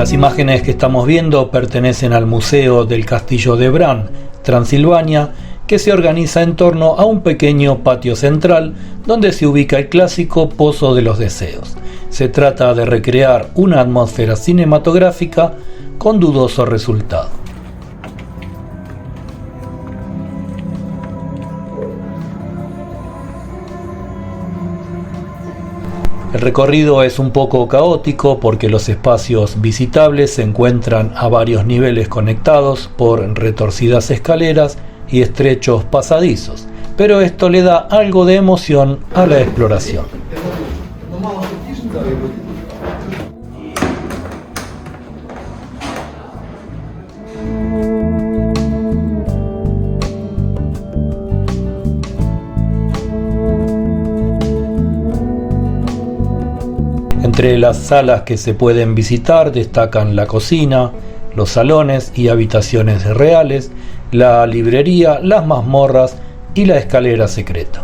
Las imágenes que estamos viendo pertenecen al Museo del Castillo de Bran, Transilvania, que se organiza en torno a un pequeño patio central donde se ubica el clásico Pozo de los Deseos. Se trata de recrear una atmósfera cinematográfica con dudoso resultado. El recorrido es un poco caótico porque los espacios visitables se encuentran a varios niveles conectados por retorcidas escaleras y estrechos pasadizos, pero esto le da algo de emoción a la exploración. Entre las salas que se pueden visitar destacan la cocina, los salones y habitaciones reales, la librería, las mazmorras y la escalera secreta.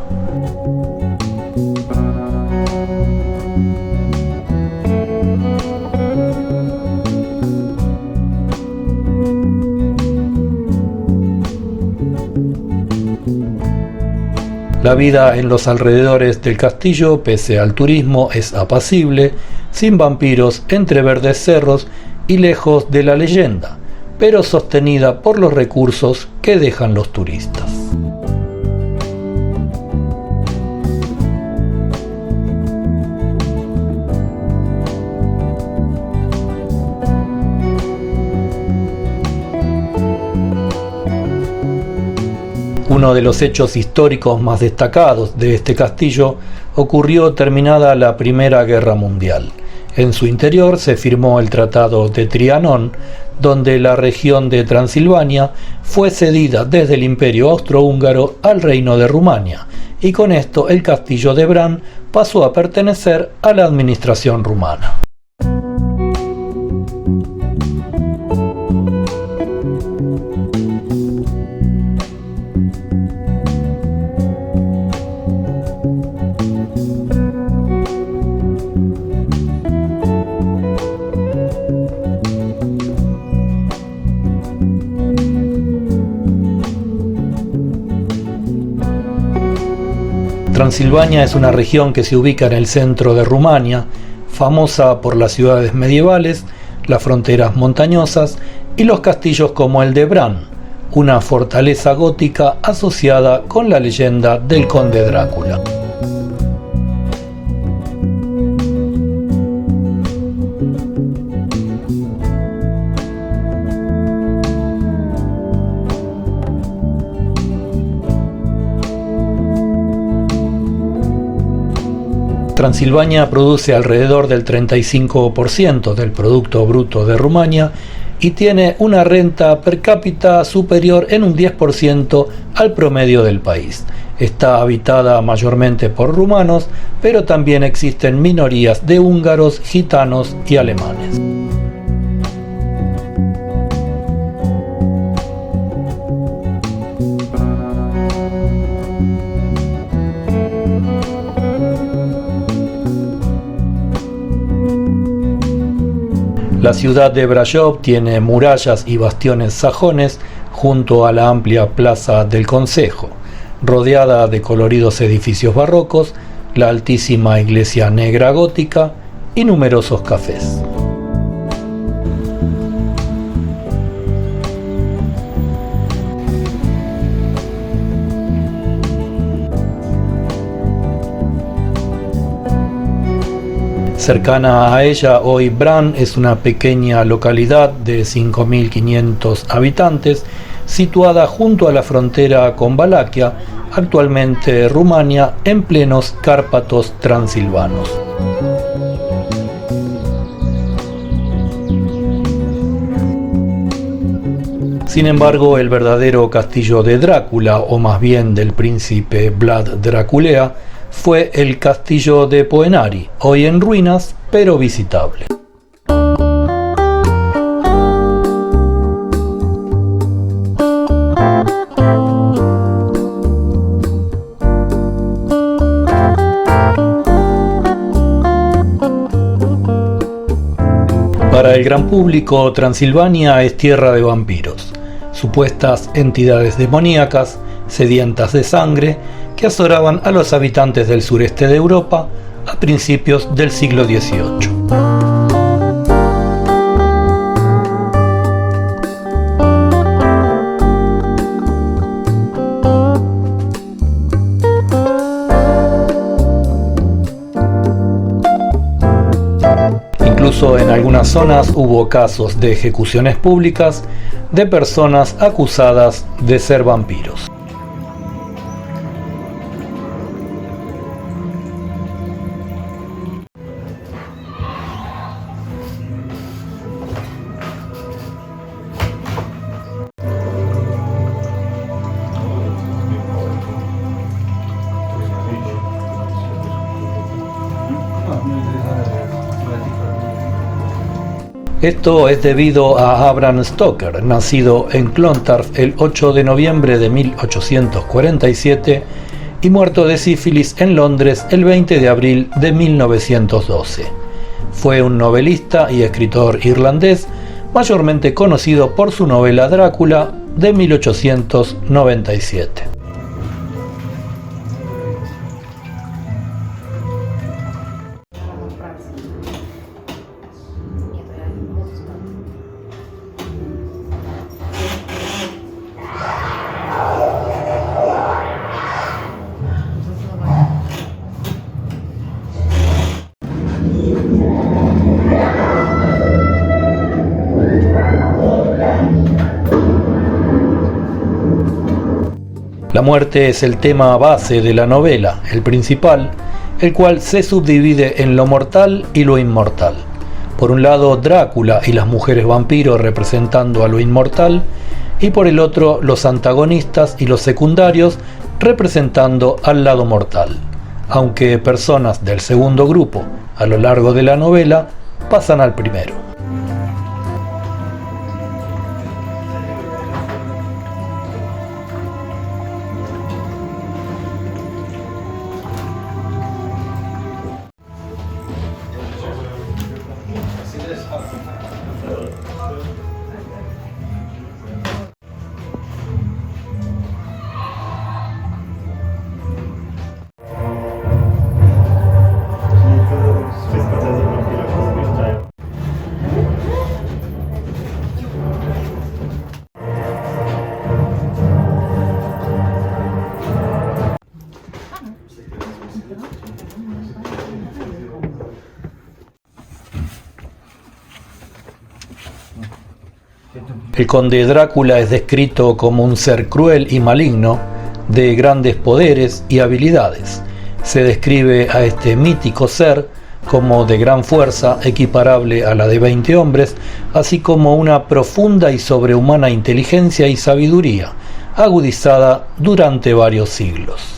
La vida en los alrededores del castillo, pese al turismo, es apacible, sin vampiros, entre verdes cerros y lejos de la leyenda, pero sostenida por los recursos que dejan los turistas. Uno de los hechos históricos más destacados de este castillo ocurrió terminada la Primera Guerra Mundial. En su interior se firmó el Tratado de Trianón, donde la región de Transilvania fue cedida desde el Imperio Austrohúngaro al Reino de Rumania, y con esto el castillo de Bran pasó a pertenecer a la administración rumana. Transilvania es una región que se ubica en el centro de Rumania, famosa por las ciudades medievales, las fronteras montañosas y los castillos como el de Bran, una fortaleza gótica asociada con la leyenda del conde Drácula. Transilvania produce alrededor del 35% del Producto Bruto de Rumania y tiene una renta per cápita superior en un 10% al promedio del país. Está habitada mayormente por rumanos, pero también existen minorías de húngaros, gitanos y alemanes. La ciudad de Brașov tiene murallas y bastiones sajones junto a la amplia plaza del Concejo, rodeada de coloridos edificios barrocos, la altísima iglesia negra gótica y numerosos cafés. Cercana a ella, hoy Bran es una pequeña localidad de 5.500 habitantes, situada junto a la frontera con Valaquia, actualmente Rumania, en plenos Cárpatos transilvanos. Sin embargo, el verdadero castillo de Drácula, o más bien del príncipe Vlad Draculea, fue el castillo de Poenari, hoy en ruinas, pero visitable. Para el gran público, Transilvania es tierra de vampiros, supuestas entidades demoníacas, sedientas de sangre, que azoraban a los habitantes del sureste de Europa a principios del siglo XVIII. Incluso en algunas zonas hubo casos de ejecuciones públicas de personas acusadas de ser vampiros. Esto es debido a Bram Stoker, nacido en Clontarf el 8 de noviembre de 1847 y muerto de sífilis en Londres el 20 de abril de 1912. Fue un novelista y escritor irlandés, mayormente conocido por su novela Drácula de 1897. La muerte es el tema base de la novela, el principal, el cual se subdivide en lo mortal y lo inmortal. Por un lado, Drácula y las mujeres vampiros representando a lo inmortal, y por el otro, los antagonistas y los secundarios representando al lado mortal, aunque personas del segundo grupo, a lo largo de la novela, pasan al primero. El conde Drácula es descrito como un ser cruel y maligno, de grandes poderes y habilidades. Se describe a este mítico ser como de gran fuerza, equiparable a la de 20 hombres, así como una profunda y sobrehumana inteligencia y sabiduría, agudizada durante varios siglos.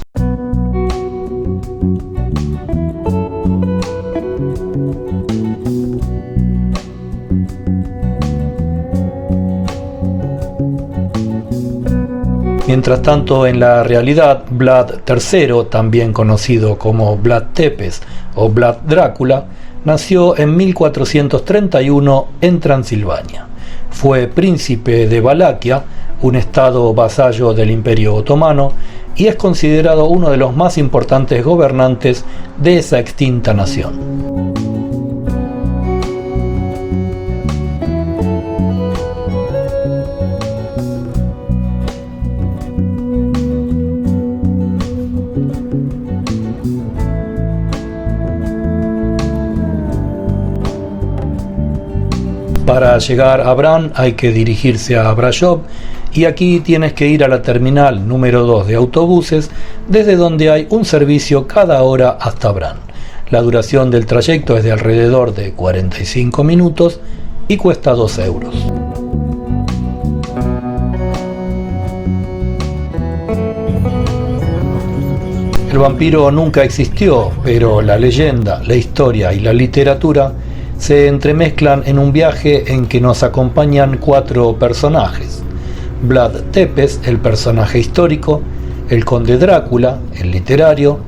Mientras tanto, en la realidad, Vlad III, también conocido como Vlad Tepes o Vlad Drácula, nació en 1431 en Transilvania. Fue príncipe de Valaquia, un estado vasallo del Imperio Otomano, y es considerado uno de los más importantes gobernantes de esa extinta nación. Para llegar a Bran hay que dirigirse a Brașov y aquí tienes que ir a la terminal número 2 de autobuses, desde donde hay un servicio cada hora hasta Bran. La duración del trayecto es de alrededor de 45 minutos y cuesta 2 euros. El vampiro nunca existió, pero la leyenda, la historia y la literatura se entremezclan en un viaje en que nos acompañan 4 personajes: Vlad Tepes, el personaje histórico, el conde Drácula, el literario,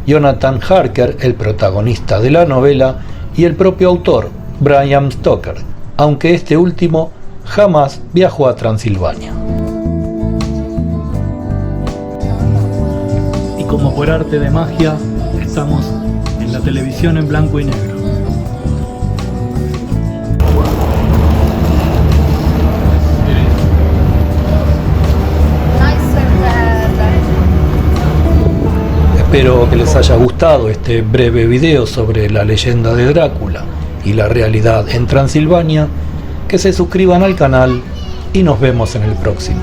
Jonathan Harker, el protagonista de la novela, y el propio autor, Bram Stoker, aunque este último jamás viajó a Transilvania. Y como por arte de magia, estamos en la televisión en blanco y negro. Espero que les haya gustado este breve video sobre la leyenda de Drácula y la realidad en Transilvania, que se suscriban al canal y nos vemos en el próximo.